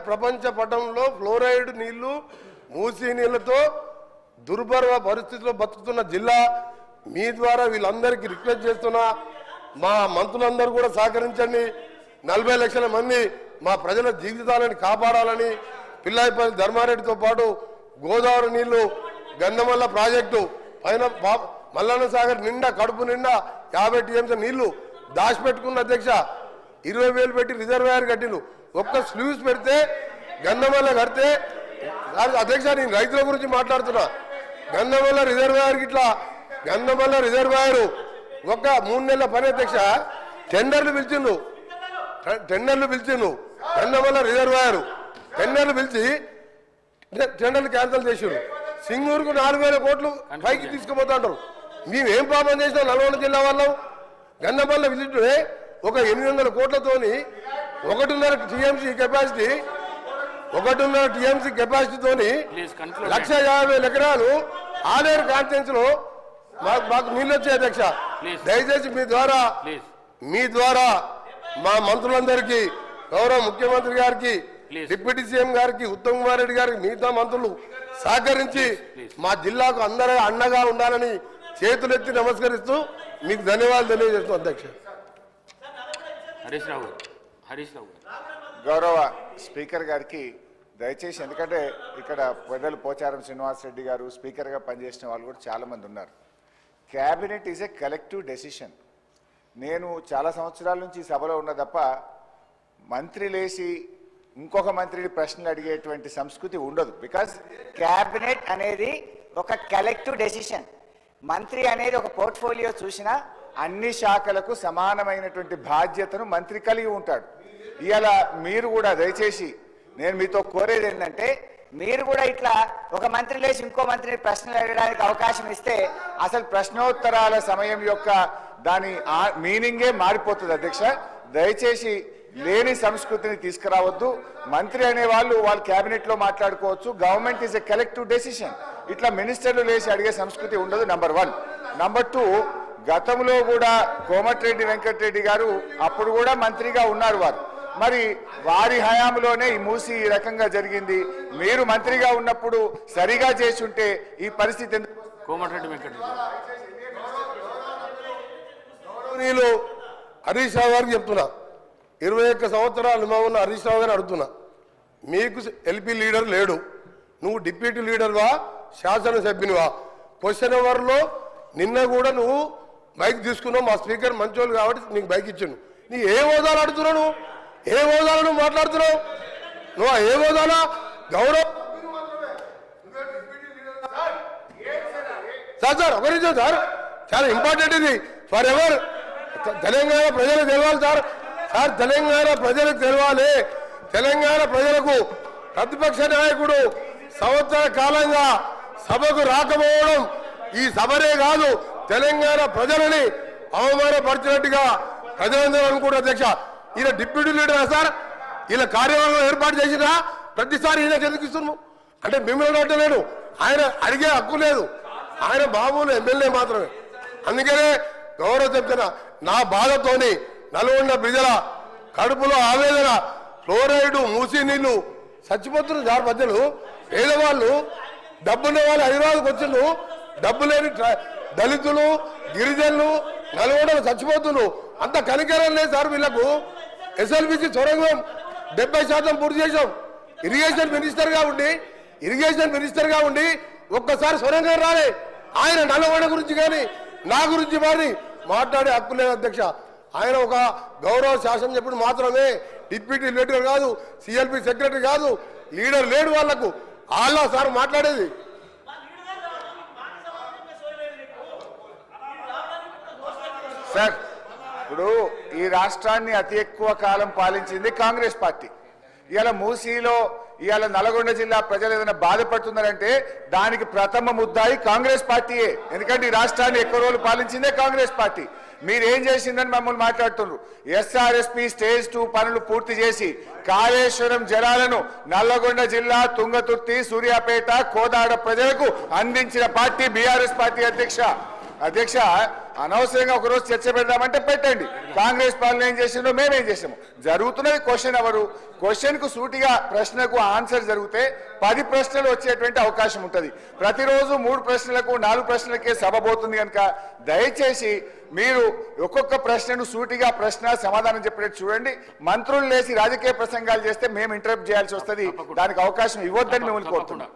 ప్రపంచ పటంలో ఫ్లోరైడ్ నీళ్లు మూసీ నీళ్లతో దుర్భర పరిస్థితుల్లో బతుకుతున్న జిల్లా. మీ ద్వారా వీళ్ళందరికీ రిక్వెస్ట్ చేస్తున్నా, మా మంత్రులందరూ కూడా సహకరించండి. 40 లక్షల మంది మా ప్రజల జీవితాలను కాపాడాలని పిల్లాయిపల్లి ధర్మారెడ్డితో పాటు గోదావరి నీళ్లు గంధమల్ల ప్రాజెక్టు పైన మల్లన్న సాగర్ నిండా కడుపు నిండా 50 టీఎంసీ నీళ్లు దాచిపెట్టుకున్న అధ్యక్ష. 20,000 పెట్టి రిజర్వాయర్ కట్టిను. ఒక్క స్లూస్ పెడితే గంధమల్ల కడితే అధ్యక్ష, నేను రైతుల గురించి మాట్లాడుతున్నా. గంధమల్ల రిజర్వాయర్ ఇట్లా గంధమల్ల రిజర్వాయర్ ఒక 3 నెలల పని అధ్యక్ష. టెండర్లు పిలిచిండు గంధమల్ల రిజర్వాయర్ టెండర్లు పిలిచి టెండర్లు క్యాన్సిల్ చేసిండు. సింగూరుకు 4,000 కోట్లు పైకి తీసుకుపోతాంటారు. మేమేం పాపం చేసినాం నల్గొండ జిల్లా వాళ్ళం? గంధమల్ల విజిటే ఒక 800 కోట్లతోని 1.5 టీఎంసీ కెపాసిటీ 1.5 టీఎంసీ కెపాసిటీతోని 150,000 ఎకరాలు ఆలేరు కాన్స్టిట్యుయెన్సీ లో మాకు నీళ్ళు వచ్చాయి అధ్యక్ష. దయచేసి మీ ద్వారా మా మంత్రులందరికీ, గౌరవ ముఖ్యమంత్రి గారికి, డిప్యూటీ సీఎం గారికి, ఉత్తమ్ కుమార్ రెడ్డి గారికి, మిగతా మంత్రులు సహకరించి మా జిల్లాకు అందరూ అండగా ఉండాలని చేతులెత్తి నమస్కరిస్తూ మీకు ధన్యవాదాలు తెలియజేస్తున్నాం అధ్యక్ష. హరీష్ రావు గౌరవ స్పీకర్ గారికి దయచేసి, ఎందుకంటే ఇక్కడ పెద్దలు పోచారం శ్రీనివాస్ రెడ్డి గారు స్పీకర్గా పనిచేసిన వాళ్ళు కూడా చాలామంది ఉన్నారు. Cabinet is a collective decision. నేను చాలా సంవత్సరాల నుంచి సభలో ఉన్న తప్ప మంత్రి లేచి ఇంకొక మంత్రిని ప్రశ్నలు అడిగేటువంటి సంస్కృతి ఉండదు. బికాజ్ క్యాబినెట్ అనేది ఒక కలెక్టివ్ డెసిషన్. మంత్రి అనేది ఒక పోర్ట్ఫోలియో చూసినా అన్ని శాఖలకు సమానమైనటువంటి బాధ్యతను మంత్రి కలిగి ఉంటాడు. ఇవాళ మీరు కూడా దయచేసి నేను మీతో కోరేది ఏంటంటే, మీరు కూడా ఇట్లా ఒక మంత్రి లేచి ఇంకో మంత్రిని ప్రశ్నలు అడగడానికి అవకాశం ఇస్తే అసలు ప్రశ్నోత్తరాల సమయం యొక్క దాని మీనింగే మారిపోతుంది అధ్యక్ష. దయచేసి లేని సంస్కృతిని తీసుకురావద్దు. మంత్రి అనే వాళ్ళు క్యాబినెట్ లో మాట్లాడుకోవచ్చు. Government is a collective decision. ఇట్లా మినిస్టర్లు లేచి అడిగే సంస్కృతి ఉండదు. నంబర్ 1. నంబర్ 2, గతంలో కూడా కోమటిరెడ్డి వెంకటరెడ్డి గారు అప్పుడు కూడా మంత్రిగా ఉన్నారు వారు. మరి వారి హయాంలోనే ఈ మూసి ఈ రకంగా జరిగింది. మీరు మంత్రిగా ఉన్నప్పుడు సరిగా చేసి ఉంటే ఈ పరిస్థితి ఎందుకు? కోమటిరెడ్డి వెంకటరెడ్డి హరీష్ రావు గారికి చెప్తున్నా, 21 సంవత్సరాల అనుభవం ఉన్న హరీష్ రావు గారిని అడుగుతున్నా, మీకు ఎల్పీ లీడర్ లేడు, నువ్వు డిప్యూటీ లీడర్వా శాసనసభ్యునివా? క్వశ్చన్ అవర్లో నిన్న కూడా నువ్వు బైక్ తీసుకున్నావు. మా స్పీకర్ మంచోళ్ళు కాబట్టి నీకు బైక్ ఇచ్చాను. నీ ఏ హోదాలు అడుగుతున్నావు? నువ్వు ఏ హోదాలో నువ్వు మాట్లాడుతున్నావు? నువ్వు ఏ హోదాలో గౌరవ్ సార్ ఒక నిమిషం సార్, చాలా ఇంపార్టెంట్ ఇది ఫర్ ఎవర్. తెలంగాణ ప్రజలకు తెలవాలి సార్. తెలంగాణ ప్రజలకు తెలవాలి. తెలంగాణ ప్రజలకు ప్రతిపక్ష నాయకుడు సంవత్సర కాలంగా సభకు రాకపోవడం ఈ సభనే కాదు, తెలంగాణ ప్రజలని అవమానపరిచినట్టుగా ప్రజలందరూ అనుకుంటారు అధ్యక్ష. ఈయన డిప్యూటీ లీడరా సార్? ఈయన కార్యవర్గం ఏర్పాటు చేసినా ప్రతిసారి ఈయనకి ఎందుకు ఇస్తున్నాము అంటే మిమ్మల్ని అడ్డలేడు. ఆయన అడిగే హక్కు లేదు. ఆయన మామూలు ఎమ్మెల్యే మాత్రమే. అందుకనే గౌరవ చెప్తున్నా, నా బాధతోని నల్గొండ ప్రజల కడుపులో ఆవేదన, ఫ్లోరైడ్ మూసీ నీళ్లు చచ్చిపోతున్నారు సార్. ప్రజలు పేదవాళ్ళు, డబ్బున్న వాళ్ళు హైదరాబాద్కి వచ్చిండు, డబ్బు లేని దళితులు, గిరిజనులు నల్గొండలు చచ్చిపోతున్నారు. అంత కనికరం లేదు సార్ వీళ్లకు. ఎస్ఎల్బిసి సొరంగం 70% పూర్తి చేశాం. ఇరిగేషన్ మినిస్టర్గా ఉండి ఒక్కసారి సొరంగం రాలే. ఆయన నల్గొండ గురించి కానీ నా గురించి మరి మాట్లాడే హక్కు లేదు అధ్యక్ష. ఆయన ఒక గౌరవ శాసనం చెప్పిన మాత్రమే, డిప్యూటీ లీడర్ కాదు, సిఎల్పి సెక్రటరీ కాదు, లీడర్ లేడు వాళ్లకు. వాళ్ళ సార్ మాట్లాడేది. సార్, ఇప్పుడు ఈ రాష్ట్రాన్ని అతి ఎక్కువ కాలం పాలించింది కాంగ్రెస్ పార్టీ. ఇవాళ మూసీలో ఇవాళ నల్గొండ జిల్లా ప్రజలు ఏదైనా బాధపడుతున్నారంటే దానికి ప్రథమ ముద్దాయి కాంగ్రెస్ పార్టీయే. ఎందుకంటే ఈ రాష్ట్రాన్ని ఎక్కువ రోజులు పాలించిందే కాంగ్రెస్ పార్టీ. మీరేం చేసిందని మమ్మల్ని మాట్లాడుతున్నారు. ఎస్ఆర్ఎస్పీ స్టేజ్ 2 పనులు పూర్తి చేసి కాళేశ్వరం జలాలను నల్లగొండ జిల్లా తుంగతుర్తి, సూర్యాపేట, కోదాడ ప్రజలకు అందించిన పార్టీ బీఆర్ఎస్ పార్టీ అధ్యక్ష. అనవసరంగా ఒకరోజు చర్చ పెడదామంటే పెట్టండి. కాంగ్రెస్ పాలన ఏం చేసిందో మేమేం చేసాము. జరుగుతున్నది క్వశ్చన్ అవరు. క్వశ్చన్ కు సూటిగా ప్రశ్నకు ఆన్సర్ జరిగితే 10 ప్రశ్నలు వచ్చేటువంటి అవకాశం ఉంటుంది. ప్రతిరోజు 3 ప్రశ్నలకు 4 ప్రశ్నలకే సభ పోతుంది కనుక దయచేసి మీరు ఒక్కొక్క ప్రశ్నను సూటిగా ప్రశ్న సమాధానం చెప్పేట్టు చూడండి. మంత్రులు లేచి రాజకీయ ప్రసంగాలు చేస్తే మేము ఇంటరప్ట్ చేయాల్సి వస్తుంది. దానికి అవకాశం ఇవ్వద్దని మిమ్మల్ని కోరుతున్నాం.